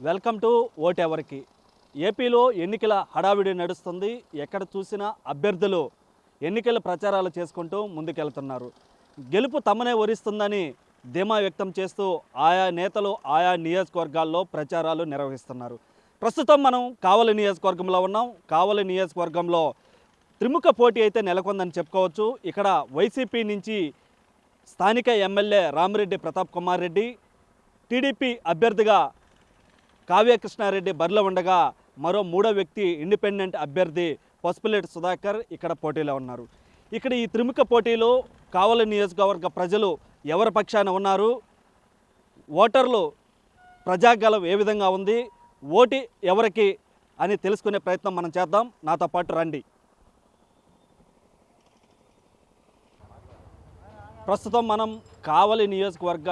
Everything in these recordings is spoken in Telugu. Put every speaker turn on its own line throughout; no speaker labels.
Welcome to ఓటెవరికి. ఏపీలో ఎన్నికల హడావిడి నడుస్తుంది. ఎక్కడ చూసినా అభ్యర్థులు ఎన్నికల ప్రచారాలు చేసుకుంటూ ముందుకెళ్తున్నారు. గెలుపు తమనే వరిస్తుందని ధీమా వ్యక్తం చేస్తూ ఆయా నేతలు ఆయా నియోజకవర్గాల్లో ప్రచారాలు నిర్వహిస్తున్నారు. ప్రస్తుతం మనం కావలి నియోజకవర్గంలో ఉన్నాం. కావలి నియోజకవర్గంలో త్రిముఖ పోటీ అయితే నెలకొందని చెప్పుకోవచ్చు. ఇక్కడ వైసీపీ నుంచి స్థానిక ఎమ్మెల్యే రామిరెడ్డి ప్రతాప్ కుమార్ రెడ్డి, టీడీపీ అభ్యర్థిగా కావ్య కృష్ణారెడ్డి బరిలో ఉండగా మరో మూడో వ్యక్తి ఇండిపెండెంట్ అభ్యర్థి పసుపులేటి సుధాకర్ ఇక్కడ పోటీలో ఉన్నారు. ఇక్కడ ఈ త్రిముఖ పోటీలో కావలి నియోజకవర్గ ప్రజలు ఎవరి పక్షాన ఉన్నారు, ఓటర్లు ప్రజాగలం ఏ విధంగా ఉంది, ఓటు ఎవరికి అని తెలుసుకునే ప్రయత్నం మనం చేద్దాం. నాతో పాటు రండి. ప్రస్తుతం మనం కావలి నియోజకవర్గ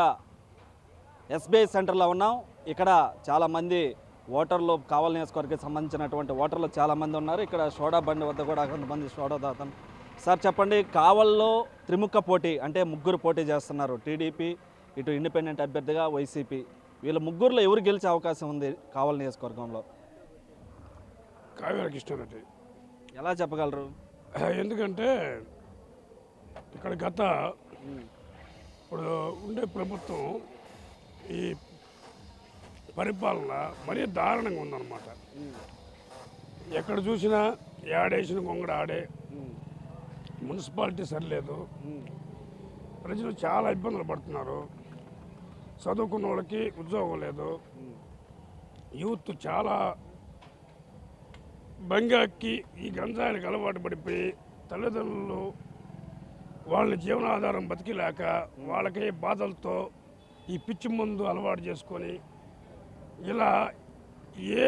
ఎస్బీఐ సెంటర్లో ఉన్నాం. ఇక్కడ చాలామంది ఓటర్లు, కావలి నియోజకవర్గానికి సంబంధించినటువంటి ఓటర్లు చాలామంది ఉన్నారు. ఇక్కడ సోడా బండి వద్ద కూడా కొంతమంది సోడా తాగుతాను. సార్ చెప్పండి, కావలిలో త్రిముఖ పోటీ అంటే ముగ్గురు పోటీ చేస్తున్నారు. టీడీపీ, ఇటు ఇండిపెండెంట్ అభ్యర్థిగా వైసీపీ. వీళ్ళ ముగ్గురులో ఎవరు గెలిచే అవకాశం ఉంది కావలి నియోజకవర్గంలో?
కావ్య కృష్ణారెడ్డి.
ఎలా చెప్పగలరు?
ఎందుకంటే ఇక్కడ ఇప్పుడు ఉండే ప్రభుత్వం ఈ పరిపాలన మరీ దారుణంగా ఉందన్నమాట. ఎక్కడ చూసినా యాడేసిన కొంగడ ఆడే, మున్సిపాలిటీ సరిలేదు, ప్రజలు చాలా ఇబ్బందులు పడుతున్నారు. చదువుకున్న వాళ్ళకి ఉద్యోగం లేదు, యూత్ చాలా బంగాకి ఈ గంజాయిలకు అలవాటు పడిపోయి తల్లిదండ్రులు వాళ్ళ జీవనాధారం బతికిలేక వాళ్ళకి బాధలతో ఈ పిచ్చి మందు అలవాటు చేసుకొని ఇలా ఏ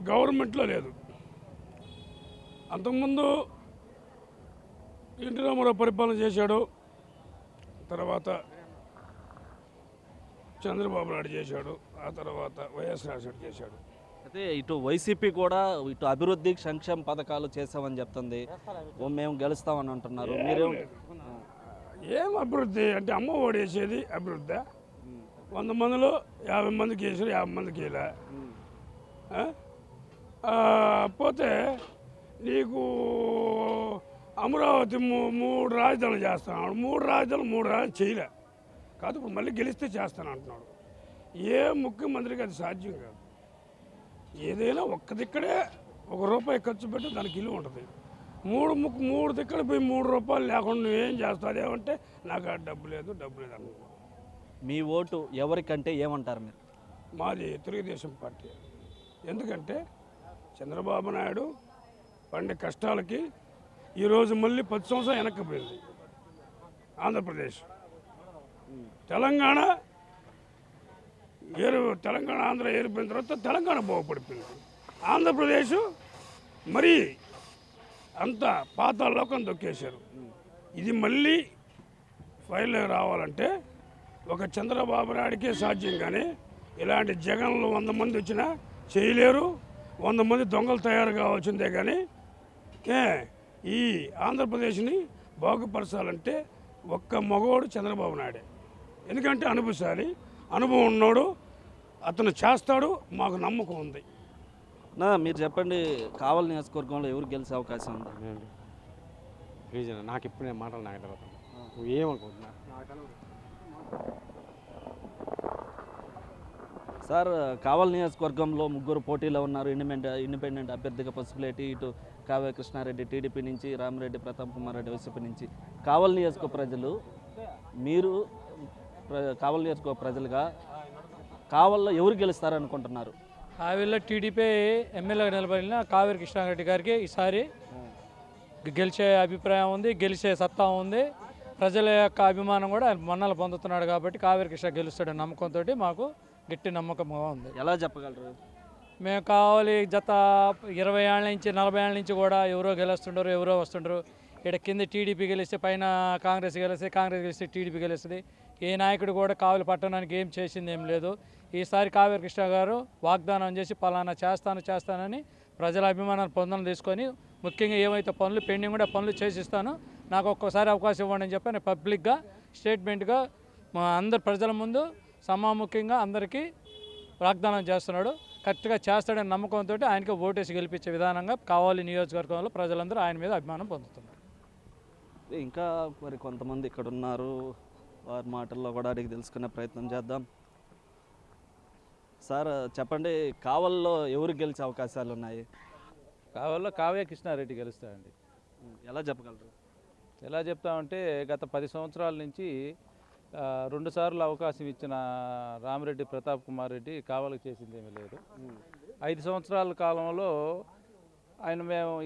గవర్నమెంట్లో లేదు. అంతకుముందు ఎన్టీ రామారావు పరిపాలన చేశాడు, తర్వాత చంద్రబాబు నాయుడు చేశాడు, ఆ తర్వాత వైఎస్ రాజశేఖర్ చేశాడు.
అయితే ఇటు వైసీపీ కూడా ఇటు అభివృద్ధి సంక్షేమ పథకాలు చేసామని చెప్తుంది. మేము గెలుస్తామని అంటున్నారు. మీరేం
ఏం అభివృద్ధి అంటే అమ్మ ఒడి వేసేది అభివృద్ధి? 100 మందిలో 50 మందికి వేసారు, 50 మందికి వేయలే. పోతే నీకు అమరావతి 3 రాజధానులు చేస్తున్నాడు. 3 రాజధానులు చేయలే కాదు. ఇప్పుడు మళ్ళీ గెలిస్తే చేస్తాను అంటున్నాడు. ఏ ముఖ్యమంత్రికి అది సాధ్యం కాదు. ఏదైనా ఒక్క దిక్కడే ₹1 ఖర్చు పెట్టి దానికి ఇల్లు ఉంటుంది. 3 దిక్కలు పోయి ₹3 లేకుండా నువ్వేం చేస్తావు? అదేమంటే నాకు ఆ డబ్బు లేదు అనుకున్నాను.
మీ ఓటు ఎవరికంటే ఏమంటారు మీరు?
మాది తెలుగుదేశం పార్టీ. ఎందుకంటే చంద్రబాబు నాయుడు పడిన కష్టాలకి ఈరోజు మళ్ళీ 10 సంవత్సరాలు వెనక్కిపోయింది ఆంధ్రప్రదేశ్. తెలంగాణ ఆంధ్ర ఏరిపోయిన తర్వాత తెలంగాణ బాగుపడిపోయింది. ఆంధ్రప్రదేశ్ మరీ అంత పాతాళలోకం దొక్కేశారు. ఇది మళ్ళీ ఫైల్ రావాలంటే ఒక చంద్రబాబు నాయుడికే సాధ్యం. కానీ ఇలాంటి జగన్లు 100 మంది వచ్చినా చేయలేరు. 100 మంది దొంగలు తయారు కావాల్సిందే. కానీ ఈ ఆంధ్రప్రదేశ్ని బాగుపరచాలంటే ఒక్క మగవాడు చంద్రబాబు నాయుడే. ఎందుకంటే అనుభవం ఉన్నాడు, అతను చేస్తాడు, మాకు నమ్మకం ఉంది.
మీరు చెప్పండి, కావలి నియోజకవర్గంలో ఎవరు గెలిచే అవకాశం ఉంది?
నాకు ఇప్పుడు నేను మాటలు నాకు తర్వాత నువ్వు ఏమనుకుంటున్నా?
సార్, కావలి నియోజకవర్గంలో ముగ్గురు పోటీలో ఉన్నారు. ఇండిపెండెంట్ అభ్యర్థిగా పసుపులేటి, ఇటు కావ్య కృష్ణారెడ్డి టీడీపీ నుంచి, రామిరెడ్డి ప్రతాప్ కుమార్ రెడ్డి వైసీపీ నుంచి. కావలి నియోజకవర్గ ప్రజలు, మీరు కావలి నియోజకవర్గ ప్రజలుగా కావలిలో ఎవరు గెలుస్తారనుకుంటున్నారు?
కావేరిలో టీడీపీ ఎమ్మెల్యేగా నిలబడిన కావ్య కృష్ణారెడ్డి గారికి ఈసారి గెలిచే అభిప్రాయం ఉంది, గెలిచే సత్తా ఉంది. ప్రజల యొక్క అభిమానం కూడా మన్నలు పొందుతున్నాడు. కాబట్టి కావ్య కృష్ణ గెలుస్తాడని నమ్మకంతో మాకు గట్టి నమ్మకంగా ఉంది.
ఎలా చెప్పగలరు?
మేము కావాలి గత 20 ఏళ్ళ నుంచి 40 ఏళ్ళ నుంచి కూడా ఎవరో గెలుస్తుంటారు, ఎవరో వస్తుంటారు. ఇక్కడ కింద టీడీపీ గెలిస్తే పైన కాంగ్రెస్ గెలిస్తే టీడీపీ గెలుస్తుంది. ఏ నాయకుడు కూడా కావలి పట్టణానికి ఏం చేసింది ఏం లేదు. ఈసారి కావ్య కృష్ణ గారు వాగ్దానం చేసి పలానా చేస్తానని ప్రజల అభిమానాన్ని పొందడం తీసుకొని, ముఖ్యంగా ఏవైతే పనులు పెండింగ్ కూడా పనులు చేసిస్తాను, నాకు ఒక్కసారి అవకాశం ఇవ్వండి అని చెప్పి నేను పబ్లిక్గా స్టేట్మెంట్గా మా అందరి ప్రజల ముందు సమాముఖ్యంగా అందరికీ వాగ్దానం చేస్తున్నాడు. కరెక్ట్గా చేస్తాడని నమ్మకంతో ఆయనకి ఓటేసి గెలిపించే విధానంగా కావాలి నియోజకవర్గంలో ప్రజలందరూ ఆయన మీద అభిమానం పొందుతున్నారు.
ఇంకా మరి కొంతమంది ఇక్కడ ఉన్నారు, వారి మాటల్లో కూడా అడిగి తెలుసుకునే ప్రయత్నం చేద్దాం. సార్ చెప్పండి, కావల్లో ఎవరు గెలిచే అవకాశాలు ఉన్నాయి?
కావాలో కావ్య కృష్ణారెడ్డి గెలుస్తాడండి.
ఎలా చెప్పగలరు?
ఎలా చెప్తామంటే గత 10 సంవత్సరాల నుంచి 2 సార్లు అవకాశం ఇచ్చిన రామిరెడ్డి ప్రతాప్ కుమార్ రెడ్డి కావాలకు చేసింది ఏమీ లేదు. 5 సంవత్సరాల కాలంలో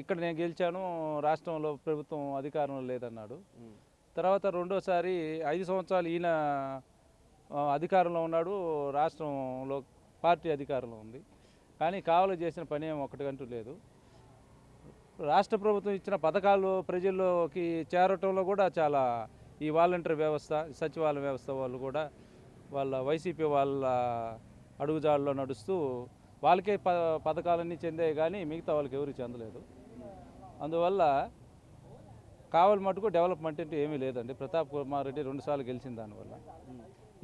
ఇక్కడ నేను గెలిచాను, రాష్ట్రంలో ప్రభుత్వం అధికారంలో లేదన్నాడు. తర్వాత రెండోసారి 5 సంవత్సరాలు ఈయన అధికారంలో ఉన్నాడు, రాష్ట్రంలో పార్టీ అధికారంలో ఉంది. కానీ కావాలకు చేసిన పని ఏం ఒకటికంటూ లేదు. రాష్ట్ర ప్రభుత్వం ఇచ్చిన పథకాలు ప్రజల్లోకి చేరటంలో కూడా చాలా ఈ వాలంటీర్ వ్యవస్థ, సచివాలయ వ్యవస్థ వాళ్ళు కూడా వాళ్ళ వైసీపీ వాళ్ళ అడుగుజాడలో నడుస్తూ వాళ్ళకే పథకాలన్నీ చెందాయి, కానీ మిగతా వాళ్ళకి ఎవరికి చెందలేదు. అందువల్ల కావాలి మటుకు డెవలప్మెంట్ అంటే ఏమీ లేదండి. ప్రతాప్ కుమార్ రెడ్డి 2 సార్లు గెలిచిన దానివల్ల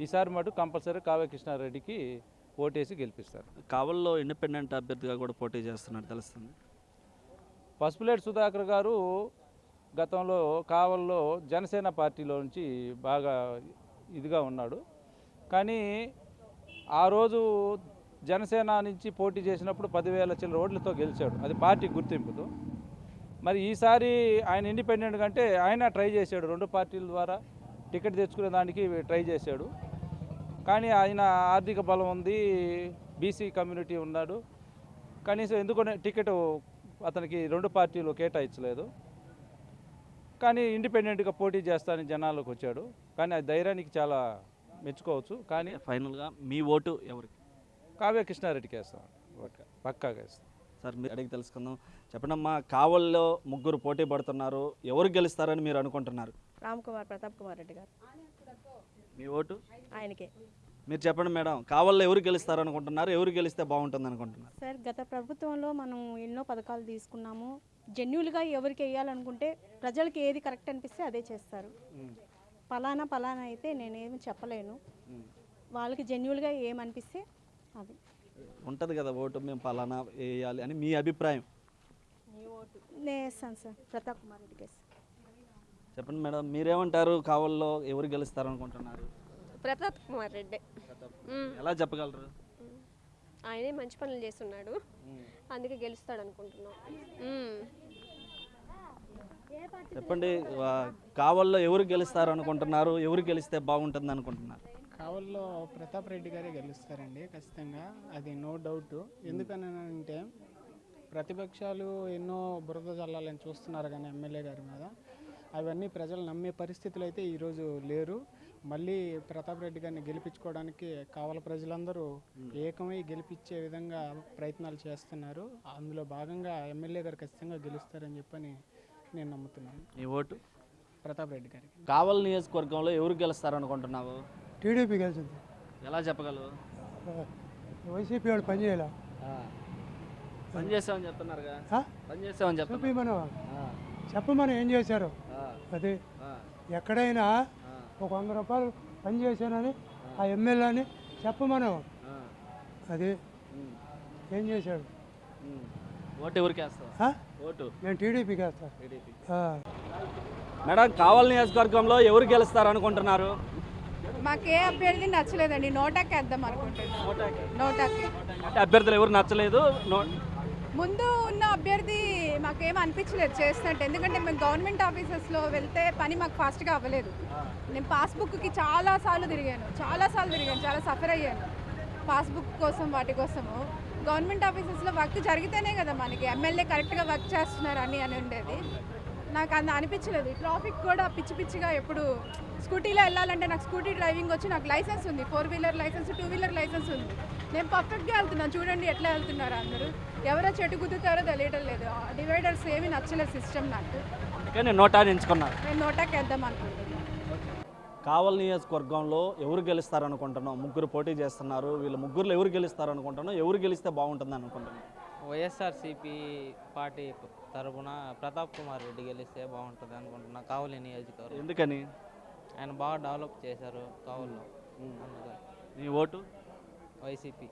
ఈసారి మటుకు కంపల్సరీ కావ్య కృష్ణారెడ్డికి ఓటేసి గెలిపిస్తారు.
కావల్లో ఇండిపెండెంట్ అభ్యర్థిగా కూడా పోటీ చేస్తున్నట్టు తెలుస్తుంది.
పసుపులేటి సుధాకర్ గారు గతంలో కావల్లో జనసేన పార్టీలో నుంచి బాగా ఇదిగా ఉన్నాడు. కానీ ఆ రోజు జనసేన నుంచి పోటీ చేసినప్పుడు 10,000 చిల్లర ఓట్లతో గెలిచాడు, అది పార్టీ గుర్తింపుతో. మరి ఈసారి ఆయన ఇండిపెండెంట్ కంటే ఆయన ట్రై చేశాడు, 2 పార్టీల ద్వారా టికెట్ తెచ్చుకునే దానికి ట్రై చేశాడు. కానీ ఆయన ఆర్థిక బలం ఉంది, బీసీ కమ్యూనిటీ ఉన్నాడు, కనీసం ఎందుకు టికెట్ అతనికి 2 పార్టీలు కేటాయించలేదు. కానీ ఇండిపెండెంట్గా పోటీ చేస్తానని జనాల్లోకి వచ్చాడు. కానీ ఆ ధైర్యానికి చాలా మెచ్చుకోవచ్చు. కానీ
ఫైనల్గా మీ ఓటు ఎవరికి?
కావ్య కృష్ణారెడ్డికి వేస్తాం, పక్కాగా వేస్తాం.
సార్ మీరు అడిగి తెలుసుకుందాం. చెప్పండమ్మా, కావల్లో 3 పోటీ పడుతున్నారు, ఎవరు గెలుస్తారని మీరు అనుకుంటున్నారు?
ప్రతాప్ కుమార్ రెడ్డి గారు.
మీ ఓటు
ఆయనకే.
మీరు చెప్పండి మేడం, కావల్లో ఎవరు గెలుస్తారు అనుకుంటున్నారు, ఎవరు గెలిస్తే బాగుంటుంది అనుకుంటున్నారు?
సార్, గత ప్రభుత్వంలో మనం ఎన్నో పథకాలు తీసుకున్నాము. జెన్యున్గా ఎవరికి వేయాలనుకుంటే ప్రజలకి ఏది కరెక్ట్ అనిపిస్తే అదే చేస్తారు. పలానా అయితే నేనేమి చెప్పలేను. వాళ్ళకి జెన్యున్గా ఏమనిపిస్తే అది
ఉంటుంది కదా, ఓటు మేము పలానా వేయాలి అని మీ అభిప్రాయం.
నేను వేస్తాను సార్, ప్రతాప్ కుమార్ రెడ్డికి వేస్తాను.
చెప్పండి మేడం, మీరేమంటారు, కావల్లో ఎవరు గెలుస్తారు అనుకుంటున్నారు?
ప్రతాప్ కుమార్ రెడ్డి.
ఎలా చెప్పగలరు?
ఆయనే మంచి పనులు చేస్తున్నాడు, అందుకే గెలుస్తాడు అనుకుంటున్నాం.
చెప్పండి, కావల్లో ఎవరు గెలుస్తారు అనుకుంటున్నారు, ఎవరు గెలిస్తే బాగుంటుంది అనుకుంటున్నారు?
కావల్లో ప్రతాప్ రెడ్డి గారే గెలుస్తారండి ఖచ్చితంగా, అది నో డౌట్. ఎందుకనంటే ప్రతిపక్షాలు ఎన్నో బురద జల్లాలని చూస్తున్నారు కానీ ఎమ్మెల్యే గారి మీద, అవన్నీ ప్రజలు నమ్మే పరిస్థితులు అయితే ఈరోజు లేరు. మళ్ళీ ప్రతాప్ రెడ్డి గారిని గెలిపించుకోవడానికి కావల ప్రజలందరూ ఏకమై గెలిపించే విధంగా ప్రయత్నాలు చేస్తున్నారు. అందులో భాగంగా ఎమ్మెల్యే గారు ఖచ్చితంగా గెలుస్తారని చెప్పని నేను నమ్ముతున్నాను.
ఈ ఓటు
ప్రతాప్ రెడ్డి గారికి.
కావల్ నియోజకవర్గంలో ఎవరు గెలుస్తారు అనుకుంటున్నావు?
టీడీపీ గెలిచింది.
ఎలా చెప్పగలవు?
వైసీపీ వాడు పని చేయాల,
పని చేసామని చెప్తున్నారుగా, పని చేసామని చెప్తున్నారు.
చూపిమను, చెప్పమని ఏం చేశారు. అది ఎక్కడైనా ఒక 100 రూపాయలు పని చేశానని ఆ ఎమ్మెల్యేని చెప్పమను. అది ఏం చేశాడు.
ఓటు ఎవరికి వేస్తావు? ఓటు
నేను టీడీపీకి వేస్తాను.
టీడీపీ. మేడం, కావల్ నియోజకవర్గంలో ఎవరు గెలుస్తారు అనుకుంటున్నారు?
మాకే అభ్యర్థి నచ్చలేదండి, నోటాకి వేద్దాం అనుకుంటున్నాం. నోటాకి
అంటే అభ్యర్థులు ఎవరు నచ్చలేదు?
ముందు ఉన్న అభ్యర్థి మాకేం అనిపించలేదు చేస్తున్నట్టు. ఎందుకంటే మేము గవర్నమెంట్ ఆఫీసెస్లో వెళ్తే పని మాకు ఫాస్ట్గా అవ్వలేదు. నేను పాస్బుక్కి చాలాసార్లు తిరిగాను, చాలా సఫర్ అయ్యాను పాస్బుక్ కోసం, వాటి కోసము. గవర్నమెంట్ ఆఫీసెస్లో వర్క్ జరిగితేనే కదా మనకి ఎమ్మెల్యే కరెక్ట్గా వర్క్ చేస్తున్నారు అని ఉండేది. నాకు అంత అనిపించలేదు. ట్రాఫిక్ కూడా పిచ్చిగా, ఎప్పుడు స్కూటీలో వెళ్ళాలంటే నాకు స్కూటీ డ్రైవింగ్ వచ్చి, నాకు లైసెన్స్ ఉంది, 4 వీలర్ లైసెన్స్, 2 వీలర్ లైసెన్స్ ఉంది. నేను పర్ఫెక్ట్గా వెళ్తున్నాను, చూడండి ఎట్లా వెళ్తున్నారు అందరూ. ఎవరో చెట్టు గుద్దుతారో తెలియటం లేదు. డివైడర్స్ ఏమీ నచ్చలేదు సిస్టమ్ నాకు.
నేను నోటాని ఎంచుకున్నాను.
నేను నోటాకి వేద్దాం అనుకుంటున్నాను.
కావల్ నియోజకవర్గంలో ఎవరు గెలుస్తారు అనుకుంటున్నాం? 3 పోటీ చేస్తున్నారు, వీళ్ళ 3లో ఎవరు గెలుస్తారు అనుకుంటున్నాం, ఎవరు గెలిస్తే బాగుంటుంది అనుకుంటున్నాం?
వైఎస్ఆర్సీపీ పార్టీ తరఫున ప్రతాప్ కుమార్ రెడ్డి గెలిస్తే బాగుంటుంది అనుకుంటున్నా కావలి నియోజకవర్గం.
ఎందుకని?
ఆయన బాగా డెవలప్ చేశారు కావల్లో.
నీ ఓటు?
వైసీపీ.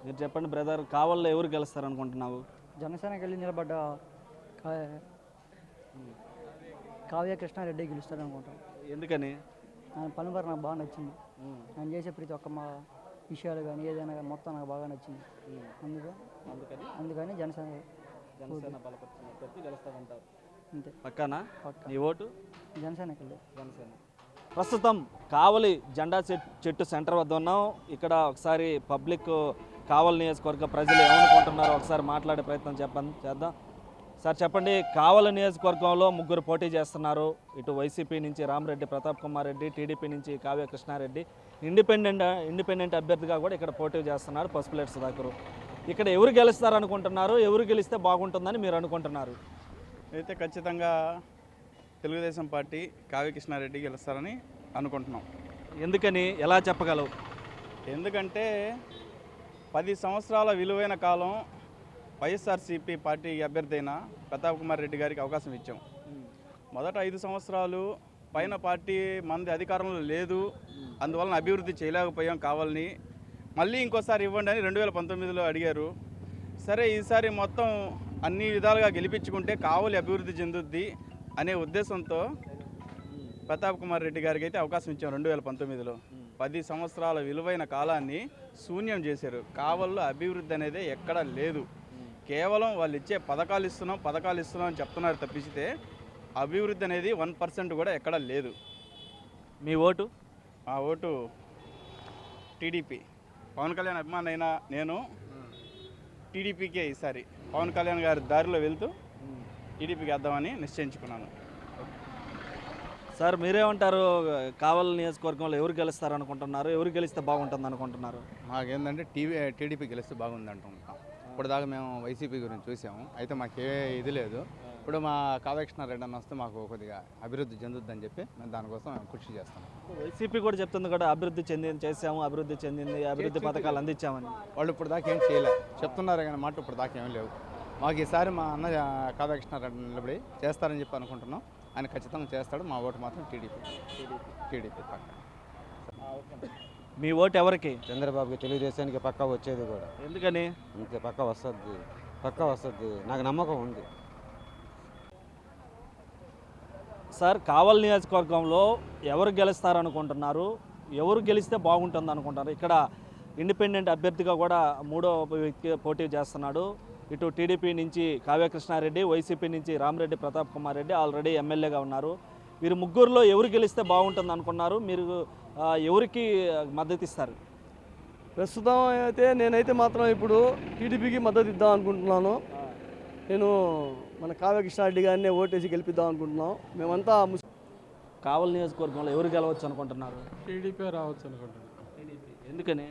మీరు చెప్పండి బ్రదర్, కావల్లో ఎవరు గెలుస్తారు అనుకుంటున్నావు?
జనసేనకి వెళ్ళి నిలబడ్డ కావ్య కృష్ణారెడ్డి గెలుస్తాడు అనుకుంటాం.
ఎందుకని?
ఆయన పనివారు నాకు బాగా నచ్చింది. ఆయన చేసే ప్రతి ఒక్క మా విషయాలు కానీ ఏదైనా కానీ మొత్తం నాకు బాగా నచ్చింది. అందుకని జనసేన
బలపరిచిన అభ్యర్థి గెలుస్తారంటారు.
అంతే.
పక్కానా? నీ ఓటు
జనసేనకి వెళ్ళి.
జనసేన. ప్రస్తుతం కావలి జెండా చెట్టు సెంటర్ వద్ద ఉన్నాం. ఇక్కడ ఒకసారి పబ్లిక్ కావలి నియోజకవర్గ ప్రజలు ఏమనుకుంటున్నారో ఒకసారి మాట్లాడే ప్రయత్నం చేద్దాం. సార్ చెప్పండి, కావలి నియోజకవర్గంలో ముగ్గురు పోటీ చేస్తున్నారు. ఇటు వైసీపీ నుంచి రామరెడ్డి ప్రతాప్ కుమార్ రెడ్డి, టీడీపీ నుంచి కావ్య కృష్ణారెడ్డి, ఇండిపెండెంట్ అభ్యర్థిగా కూడా ఇక్కడ పోటీ చేస్తున్నారు పసుపులేటి సుధాకర్. ఇక్కడ ఎవరు గెలుస్తారు అనుకుంటున్నారు? ఎవరు గెలిస్తే బాగుంటుందని మీరు అనుకుంటున్నారు?
అయితే ఖచ్చితంగా తెలుగుదేశం పార్టీ కావ్య కృష్ణారెడ్డి గెలుస్తారని అనుకుంటున్నాం.
ఎందుకని, ఎలా చెప్పగలవు?
ఎందుకంటే 10 సంవత్సరాల విలువైన కాలం వైఎస్ఆర్సీపీ పార్టీ అభ్యర్థి అయిన ప్రతాప్ కుమార్ రెడ్డి గారికి అవకాశం ఇచ్చాం. మొదట 5 సంవత్సరాలు పైన పార్టీ మంది అధికారంలో లేదు, అందువలన అభివృద్ధి చేయలేకపోయాం కావాలని. మళ్ళీ ఇంకోసారి ఇవ్వండి అని 2019లో అడిగారు. సరే ఈసారి మొత్తం అన్ని విధాలుగా గెలిపించుకుంటే కావలి అభివృద్ధి చెందుద్ది అనే ఉద్దేశంతో ప్రతాప్ కుమార్ రెడ్డి గారికి అయితే అవకాశం ఇచ్చాం 2019లో. 10 సంవత్సరాల విలువైన కాలాన్ని శూన్యం చేశారు. కావల్లో అభివృద్ధి అనేది ఎక్కడా లేదు. కేవలం వాళ్ళు ఇచ్చే పథకాలు ఇస్తున్నాం అని చెప్తున్నారు తప్పిస్తే అభివృద్ధి అనేది 1% కూడా ఎక్కడా లేదు.
మీ ఓటు?
ఆ ఓటు టీడీపీ. పవన్ కళ్యాణ్ అభిమాని అయినా నేను టీడీపీకే ఈసారి పవన్ కళ్యాణ్ గారి దారిలో వెళ్తూ టీడీపీకి వేద్దామని నిశ్చయించుకున్నాను.
సార్ మీరేమంటారు? కావలి నియోజకవర్గంలో ఎవరు గెలుస్తారు అనుకుంటున్నారు? ఎవరు గెలిస్తే బాగుంటుంది అనుకుంటున్నారు?
మాకేంటంటే టీడీపీ గెలిస్తే బాగుంది అంటున్నాం. ఇప్పుడు దాకా మేము వైసీపీ గురించి చూసాము, అయితే మాకే ఇది లేదు. ఇప్పుడు మా కావ్య కృష్ణారెడ్డి అన్న వస్తే మాకు కొద్దిగా అభివృద్ధి చెందుద్దని చెప్పి మేము దానికోసం కృషి చేస్తాం.
వైసీపీ కూడా చెప్తుంది కూడా అభివృద్ధి చెందింది, అభివృద్ధి పథకాలు అందించామని.
వాళ్ళు ఇప్పుడు దాకా ఏం చేయలేదు, చెప్తున్నారు కానీ మాట ఇప్పుడు దాకా ఏం లేవు. మాకు ఈసారి మా అన్న కావ్య కృష్ణారెడ్డి నిలబడి చేస్తారని చెప్పి అనుకుంటున్నాం. ఆయన ఖచ్చితంగా చేస్తాడు. మా ఓటు మాత్రం టీడీపీ పక్క.
మీ ఓటు ఎవరికి?
చంద్రబాబుకి, తెలుగుదేశానికి పక్కా వచ్చేది కూడా.
ఎందుకని?
అంతే, పక్కా వస్తుంది, నాకు నమ్మకం ఉంది.
సార్ కావలి నియోజకవర్గంలో ఎవరు గెలుస్తారనుకుంటున్నారు? ఎవరు గెలిస్తే బాగుంటుంది అనుకుంటారు? ఇక్కడ ఇండిపెండెంట్ అభ్యర్థిగా కూడా 3వ వ్యక్తి పోటీ చేస్తున్నాడు. ఇటు టీడీపీ నుంచి కావ్య కృష్ణారెడ్డి, వైసీపీ నుంచి రామరెడ్డి ప్రతాప్ కుమార్ రెడ్డి ఆల్రెడీ ఎమ్మెల్యేగా ఉన్నారు. వీరు ముగ్గురులో ఎవరు గెలిస్తే బాగుంటుంది అనుకున్నారు? మీరు ఎవరికి మద్దతు ఇస్తారు?
ప్రస్తుతం అయితే నేనైతే మాత్రం ఇప్పుడు టీడీపీకి మద్దతు ఇద్దాం అనుకుంటున్నాను. నేను మన కావ్య కృష్ణారెడ్డి గారిని ఓటేసి గెలిపిద్దాం అనుకుంటున్నాం. మేమంతా
కావలి నియోజకవర్గంలో ఎవరు గెలవచ్చు అనుకుంటున్నారు?
టీడీపీ రావచ్చు అనుకుంటున్నాను.
టీడీపీ. ఎందుకని?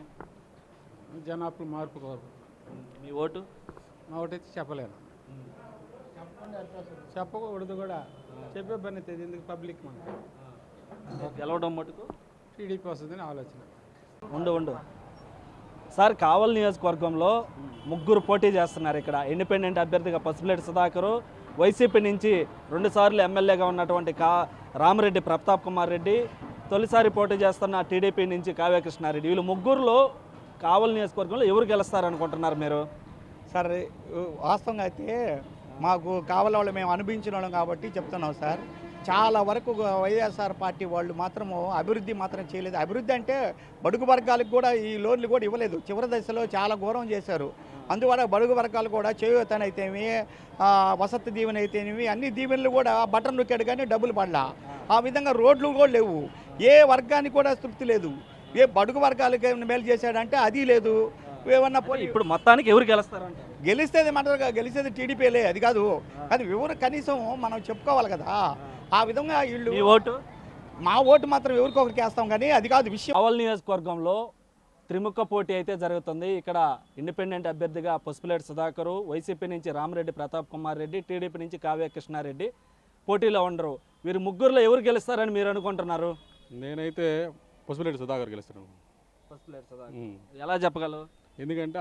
జనాభా మార్పు కోరు.
మీ ఓటు?
మా ఓటు అయితే చెప్పలేను, చెప్పకూడదు కూడా. చెప్పే పని అయితే ఎందుకు పబ్లిక్ మనకు.
గెలవడం మటుకు
టీడీపీ వస్తుందని ఆలోచన.
ఉండు సార్, కావలి నియోజకవర్గంలో ముగ్గురు పోటీ చేస్తున్నారు. ఇక్కడ ఇండిపెండెంట్ అభ్యర్థిగా పసుపులేటి సుధాకర్, వైసీపీ నుంచి 2 సార్లు ఎమ్మెల్యేగా ఉన్నటువంటి రామరెడ్డి ప్రతాప్ కుమార్ రెడ్డి, తొలిసారి పోటీ చేస్తున్న టీడీపీ నుంచి కావ్య కృష్ణారెడ్డి. వీళ్ళు ముగ్గురులో కావలి నియోజకవర్గంలో ఎవరు గెలుస్తారనుకుంటున్నారు మీరు?
సార్ వాస్తవంగా అయితే మాకు కావలి వాళ్ళు మేము అనిపించిన వాళ్ళం కాబట్టి చెప్తున్నాం సార్. చాలా వరకు వైఎస్ఆర్ పార్టీ వాళ్ళు మాత్రము అభివృద్ధి మాత్రం చేయలేదు. అభివృద్ధి అంటే బడుగు వర్గాలకు కూడా ఈ లోన్లు కూడా ఇవ్వలేదు. చివరి దశలో చాలా ఘోరం చేశారు. అందువల్ల బడుగు వర్గాలు కూడా చేయూతనైతేమి, వసతి దీవెన అయితేనేమి, అన్ని దీవెనలు కూడా బటన్ నొక్కాడు కానీ డబ్బులు పడలా. ఆ విధంగా రోడ్లు కూడా లేవు. ఏ వర్గానికి కూడా తృప్తి లేదు. ఏ బడుగు వర్గాలకి మేలు చేశాడంటే అది లేదు. ఏమన్నా
ఇప్పుడు మొత్తానికి ఎవరు గెలుస్తారంట?
గెలిస్తేది మాత్రం గెలిచేది టీడీపీలే, అది కాదు. అది వివరం కనీసం మనం చెప్పుకోవాలి కదా. ఆ విధంగా వీళ్ళు
ఓటు,
మా ఓటు మాత్రం ఎవరికొకరికి వేస్తాం కానీ అది కాదు విషయం.
కావలి నియోజకవర్గంలో త్రిముఖ పోటీ అయితే జరుగుతుంది. ఇక్కడ ఇండిపెండెంట్ అభ్యర్థిగా పసుపులేటి సుధాకర్, వైసీపీ నుంచి రామరెడ్డి ప్రతాప్ కుమార్ రెడ్డి, టీడీపీ నుంచి కావ్య కృష్ణారెడ్డి పోటీలో ఉండరు. వీరు ముగ్గురులో ఎవరు గెలుస్తారని మీరు అనుకుంటున్నారు?
నేనైతే పసుపులేటి సుధాకర్ గెలుస్తున్నాను.
పసుపులేటి సుధాకర్ ఎలా చెప్పగలవు?
ఎందుకంటే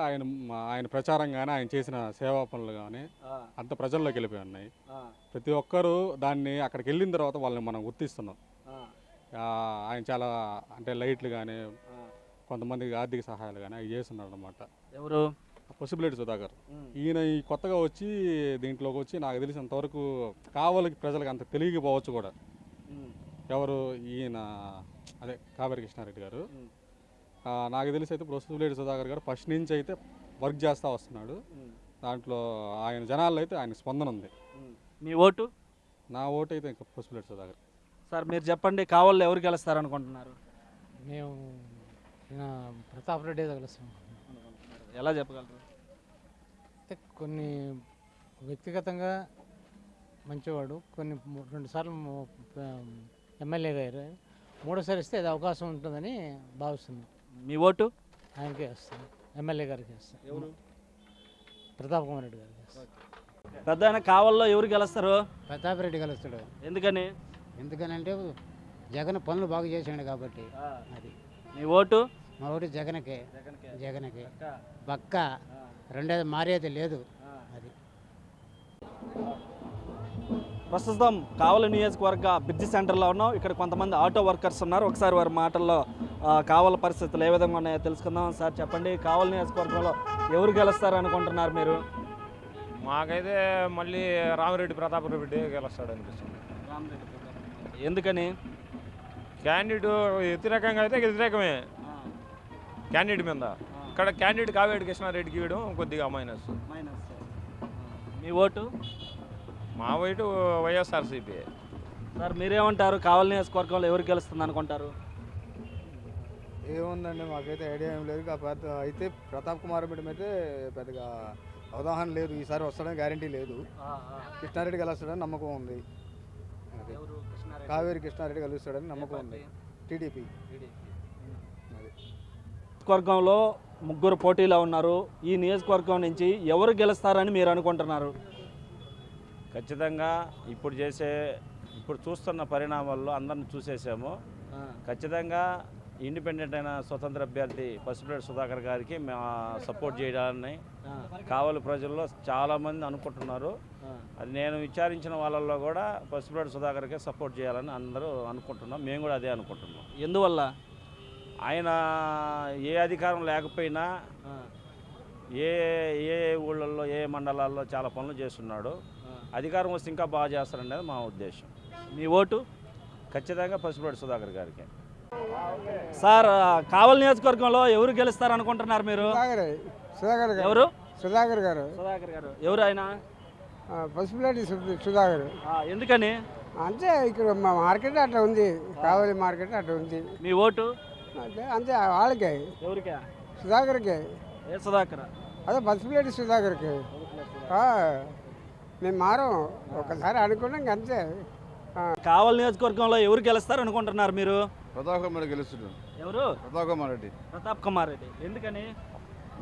ఆయన ప్రచారం కానీ ఆయన చేసిన సేవా పనులు కానీ అంత ప్రజల్లోకి వెళ్ళిపోయి ఉన్నాయి. ప్రతి ఒక్కరూ దాన్ని అక్కడికి వెళ్ళిన తర్వాత వాళ్ళని మనం గుర్తిస్తున్నాం. ఆయన చాలా అంటే లైట్లు కానీ కొంతమందికి ఆర్థిక సహాయాలు కానీ అవి చేస్తున్నాడు అనమాట.
ఎవరు?
పసుపులేటి సుధాకర్. ఈయన ఈ కొత్తగా వచ్చి దీంట్లోకి వచ్చి నాకు తెలిసినంతవరకు కావలికి ప్రజలకు అంత తెలియకపోవచ్చు కూడా. ఎవరు ఈయన? అదే కావేరి కృష్ణారెడ్డి గారు. నాకు తెలిసి అయితే పసుపులేటి సుధాకర్ గారు ఫస్ట్ నుంచి అయితే వర్క్ చేస్తూ వస్తున్నాడు. దాంట్లో ఆయన జనాల్లో అయితే ఆయన స్పందన ఉంది.
మీ ఓటు?
నా ఓటు అయితే ఇంకా పసుపులేటి సుధాకర్.
సార్ మీరు చెప్పండి, కావాలో ఎవరు గెలుస్తారనుకుంటున్నారు?
మేము ప్రతాప్ రెడ్డి గెలుస్తాం.
ఎలా చెప్పగలరు?
అయితే కొన్ని వ్యక్తిగతంగా మంచివాడు, కొన్ని 2 సార్లు ఎమ్మెల్యే గారు, 3సారి ఇస్తే అది అవకాశం ఉంటుందని భావిస్తున్నాం.
మీ ఓటు?
ఆయనకే వేస్తాం, ఎమ్మెల్యే గారికి వేస్తాం.
ఎవరు?
ప్రతాప్ కుమార్ రెడ్డి గారికి వేస్తాం.
పెద్ద ఆయన కావాలో ఎవరు గెలుస్తారు?
ప్రతాప్ రెడ్డి గెలుస్తాడు.
ఎందుకని?
ఎందుకనంటే జగన్ పనులు బాగా చేసాడు కాబట్టి. అది.
మీ ఓటు?
మా ఓటు జగన్కే. జగన్కే పక్క, రెండేది మారేది లేదు. అది.
ప్రస్తుతం కావలి నియోజకవర్గ బ్రిడ్జి సెంటర్లో ఉన్నాం. ఇక్కడ కొంతమంది ఆటో వర్కర్స్ ఉన్నారు. ఒకసారి వారి మాటల్లో కావలి పరిస్థితులు ఏ విధంగా ఉన్నాయో తెలుసుకుందాం. సార్ చెప్పండి, కావలి నియోజకవర్గంలో ఎవరు గెలుస్తారు అనుకుంటున్నారు మీరు?
మాకైతే మళ్ళీ రామిరెడ్డి ప్రతాప్ రెడ్డి గెలుస్తాడు అనిపిస్తుంది.
ఎందుకని?
క్యాండిడేట్ వ్యతిరేకంగా అయితే వ్యతిరేకమే క్యాండిడేట్ మీద. ఇక్కడ క్యాండిడేట్ కావేటి కృష్ణారెడ్డికి ఇవ్వడం కొద్దిగా మైనస్.
మీ ఓటు?
మా ఓటు వైఎస్ఆర్సీపీ.
సార్ మీరేమంటారు, కావలి నియోజకవర్గంలో ఎవరు గెలుస్తుంది అనుకుంటారు?
ఏముందండి, మాకైతే ఐడియా ఏం లేదు. కాకపోతే అయితే ప్రతాప్ కుమార్ రెడ్డి అయితే పెద్దగా అవగాహన లేదు. ఈసారి వస్తాడని గ్యారంటీ లేదు. కృష్ణారెడ్డి గెలుస్తాడని నమ్మకం ఉంది. కావేరి కృష్ణారెడ్డి గెలుస్తాడని నమ్మకం ఉంది. టీడీపీ.
నియోజకవర్గంలో 3 పోటీలో ఉన్నారు. ఈ నియోజకవర్గం నుంచి ఎవరు గెలుస్తారని మీరు అనుకుంటున్నారు?
ఖచ్చితంగా ఇప్పుడు చూస్తున్న పరిణామాల్లో అందరిని చూసేసాము. ఖచ్చితంగా ఇండిపెండెంట్ అయిన స్వతంత్ర అభ్యర్థి పసుపులేటి సుధాకర్ గారికి మేము సపోర్ట్ చేయడాన్ని కావలి ప్రజల్లో చాలామంది అనుకుంటున్నారు. అది నేను విచారించిన వాళ్ళల్లో కూడా పసుపులేటి సుధాకర్కే సపోర్ట్ చేయాలని అందరూ అనుకుంటున్నాం. మేము కూడా అదే అనుకుంటున్నాం.
ఎందువల్ల?
ఆయన ఏ అధికారం లేకపోయినా ఏ ఏ ఊళ్ళల్లో ఏ మండలాల్లో చాలా పనులు చేస్తున్నాడు. అధికారం వస్తే ఇంకా బాగా చేస్తారనేది మా ఉద్దేశం.
మీ ఓటు?
ఖచ్చితంగా పసుపులేటి సుధాకర్ గారికి.
సార్ కావలి నియోజకవర్గంలో ఎవరు గెలుస్తారు అనుకుంటున్నారు మీరు?
సుధాకర్ గారు.
ఎవరు?
సుధాకర్ గారు.
సుధాకర్ గారు. ఎవరు ఆయన?
పసుపులేటి సుధాకర్.
ఎందుకని?
అంతే, ఇక్కడ మా మార్కెట్ అట్లా ఉంది. కావలి మార్కెట్ అట్లా ఉంది.
మీ ఓటు?
అంతే వాళ్ళకే.
ఎవరికే?
సుధాకర్కే.
ఏ సుధాకర్?
అదే పసుపులేటి సుధాకర్కి. మేము మారం, ఒకసారి అనుకున్నాం అంతే.
కావలి నియోజకవర్గంలో ఎవరు గెలుస్తారు అనుకుంటున్నారు మీరు?
ప్రతాప్ కుమార్ గెలుస్తున్నాడు.
ఎవరు?
ప్రతాప్ కుమార్ రెడ్డి.
ప్రతాప్ కుమార్ రెడ్డి. ఎందుకని?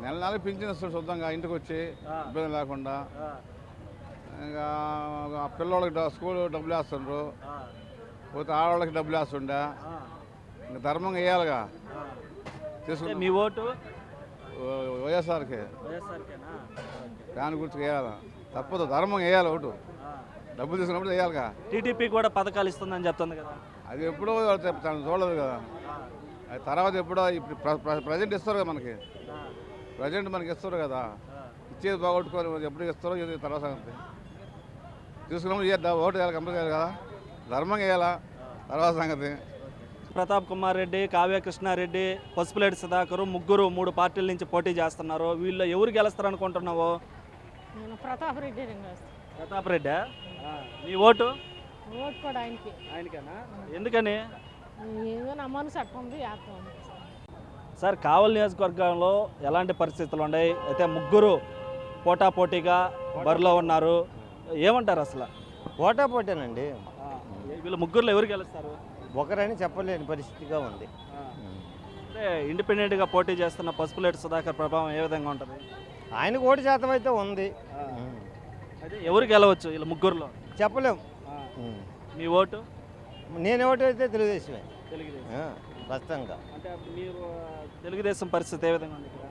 నెల పింఛన్ వస్తాడు సొంతంగా ఇంటికి వచ్చి, ఇబ్బంది లేకుండా. ఇంకా పిల్లవాళ్ళకి స్కూల్ డబ్బులు వేస్తుండ్రు, పోతే ఆడవాళ్ళకి డబ్బులు వేస్తుండే. ఇంకా ధర్మంగా వేయాలిగా. తీసుకుంటే
మీ ఓటు?
వైఎస్ఆర్కే. దాని గురించి వేయాలి, తప్పదు. ధర్మంగా వేయాలి ఓటు. డబ్బులు తీసుకున్నప్పుడు వేయాలిగా.
టీడీపీ కూడా పథకాలు ఇస్తుందని చెప్తుంది కదా.
అది ఎప్పుడో చెప్తాను, చూడలేదు కదా. అది తర్వాత ఎప్పుడో ఇప్పుడు ప్రజెంట్ ఇస్తారు కదా మనకి. ప్రజెంట్ మనకి ఇస్తారు కదా. ఇచ్చేది బాగొట్టుకొని ఎప్పుడు ఇస్తారో ఇది తర్వాత సంగతి. తీసుకున్నప్పుడు ఓటు వేయాలి, కంపల్సరీ కదా. ధర్మంగా వేయాలా, తర్వాత సంగతి.
ప్రతాప్ కుమార్ రెడ్డి, కావ్య కృష్ణారెడ్డి, పసుపులేటి సుధాకర్ 3 పార్టీల నుంచి పోటీ చేస్తున్నారు. వీళ్ళు ఎవరు గెలుస్తారు అనుకుంటున్నావు?
ప్రతాప్ రెడ్డి.
ప్రతాప్ రెడ్డి. మీ ఓటు?
ఓటు కూడా ఆయనకి.
ఆయనకేనా? ఎందుకని?
ఏదో నా మనసు అట్లా ఉంది.
సార్ కావలి నియోజకవర్గంలో ఎలాంటి పరిస్థితులు ఉన్నాయి? అయితే 3 పోటాపోటీగా బరిలో ఉన్నారు. ఏమంటారు అసలు?
పోటాపోటీనండి.
వీళ్ళు 3లో ఎవరు గెలుస్తారు?
ఒకరని చెప్పలేని పరిస్థితిగా ఉంది.
అంటే ఇండిపెండెంట్గా పోటీ చేస్తున్న పసుపులేటి సుధాకర్ ప్రభావం ఏ విధంగా ఉంటుంది?
ఆయనకు ఓటు శాతం అయితే ఉంది.
అయితే ఎవరు గెలవచ్చు వీళ్ళు 3లో?
చెప్పలేం.
మీ ఓటు?
నేను ఓటు అయితే తెలుగుదేశమే.
తెలుగుదేశం
ఖచ్చితంగా.
అంటే అప్పుడు మీరు తెలుగుదేశం పరిస్థితి ఏ విధంగా ఉంది ఇక్కడ?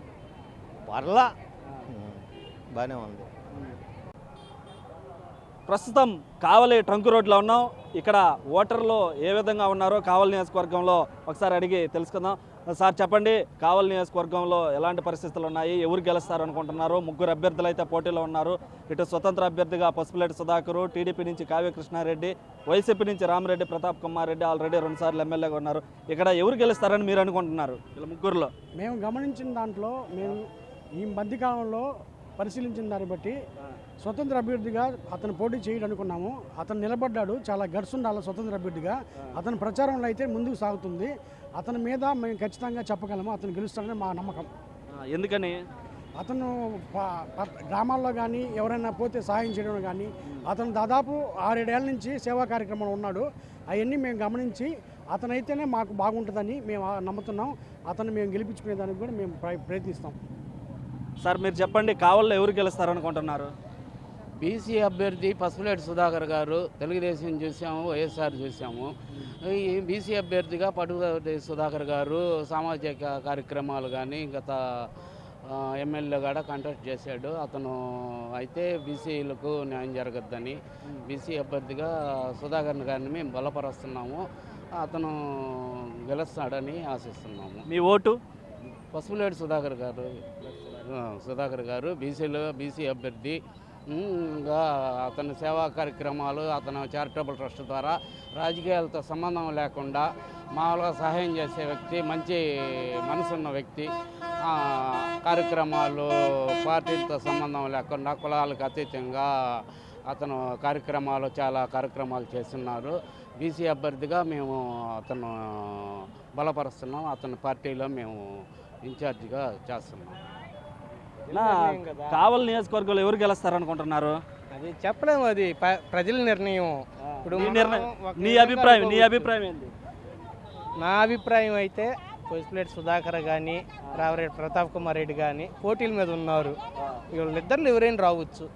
పర్లా బాగానే ఉంది.
ప్రస్తుతం కావలి ట్రంక్ రోడ్లో ఉన్నాం. ఇక్కడ ఓటర్లు ఏ విధంగా ఉన్నారో కావలి నియోజకవర్గంలో ఒకసారి అడిగి తెలుసుకుందాం. సార్ చెప్పండి, కావలి నియోజకవర్గంలో ఎలాంటి పరిస్థితులు ఉన్నాయి, ఎవరు గెలుస్తారు అనుకుంటున్నారు? ముగ్గురు అభ్యర్థులు అయితే పోటీలో ఉన్నారు. ఇటు స్వతంత్ర అభ్యర్థిగా పసుపులేటి సుధాకర్, టీడీపీ నుంచి కావ్య కృష్ణారెడ్డి, వైసీపీ నుంచి రామరెడ్డి ప్రతాప్ కుమార్ రెడ్డి ఆల్రెడీ 2 సార్లు ఎమ్మెల్యేగా ఉన్నారు. ఇక్కడ ఎవరు గెలుస్తారని మీరు అనుకుంటున్నారు వీళ్ళ ముగ్గురులో?
మేము గమనించిన దాంట్లో మేము ఈ మధ్యకాలంలో పరిశీలించిన దాన్ని బట్టి స్వతంత్ర అభ్యర్థిగా అతను పోటీ చేయడం అనుకున్నాము. అతను నిలబడ్డాడు, చాలా గట్స్ ఉండాలి స్వతంత్ర అభ్యర్థిగా. అతని ప్రచారంలో అయితే ముందుకు సాగుతుంది. అతని మీద మేము ఖచ్చితంగా చెప్పగలము అతను గెలుస్తాడని మా నమ్మకం.
ఎందుకని?
అతను గ్రామాల్లో కానీ ఎవరైనా పోతే సహాయం చేయడం కానీ అతను దాదాపు 6-7 ఏళ్ళ నుంచి సేవా కార్యక్రమంలో ఉన్నాడు. అవన్నీ మేము గమనించి అతనైతేనే మాకు బాగుంటుందని మేము నమ్ముతున్నాం. అతను మేము గెలిపించుకునేదానికి కూడా మేము ప్రయత్నిస్తాం.
సార్ మీరు చెప్పండి, కావలిలో ఎవరు గెలుస్తారనుకుంటున్నారు?
బీసీ అభ్యర్థి పసుపులేటి సుధాకర్ గారు, తెలుగుదేశం చూసాము, వైఎస్ఆర్ చూసాము. ఈ బీసీ అభ్యర్థిగా పటుపతి సుధాకర్ గారు సామాజిక కార్యక్రమాలు కానీ గత ఎమ్మెల్యే కూడా కంటెస్ట్ చేశాడు. అతను అయితే బీసీలకు న్యాయం జరగద్దని బీసీ అభ్యర్థిగా సుధాకర్ గారిని మేము బలపరుస్తున్నాము. అతను గెలుస్తాడని ఆశిస్తున్నాము.
మీ ఓటు?
పసుపులేటి సుధాకర్ గారు బీసీ అభ్యర్థి. అతని సేవా కార్యక్రమాలు, అతను చారిటబుల్ ట్రస్ట్ ద్వారా రాజకీయాలతో సంబంధం లేకుండా మామూలుగా సహాయం చేసే వ్యక్తి, మంచి మనసున్న వ్యక్తి. కార్యక్రమాలు పార్టీలతో సంబంధం లేకుండా కులాలకు అతీతంగా అతను చాలా కార్యక్రమాలు చేస్తున్నారు. బీసీ అభ్యర్థిగా మేము అతను బలపరుస్తున్నాం. అతని పార్టీలో మేము ఇన్ఛార్జిగా చేస్తున్నాం.
కావలి నియోజకవర్గంలో ఎవరు గెలుస్తారనుకుంటున్నారు?
అది చెప్పలేము, అది ప్రజల నిర్ణయం. ఇప్పుడు
నీ అభిప్రాయం ఏంటి?
నా అభిప్రాయం అయితే పసుపులేటి సుధాకర్ కానీ రామరెడ్డి ప్రతాప్ కుమార్ రెడ్డి కానీ పోటీల మీద ఉన్నారు. వీళ్ళిద్దరు ఎవరైనా రావచ్చు.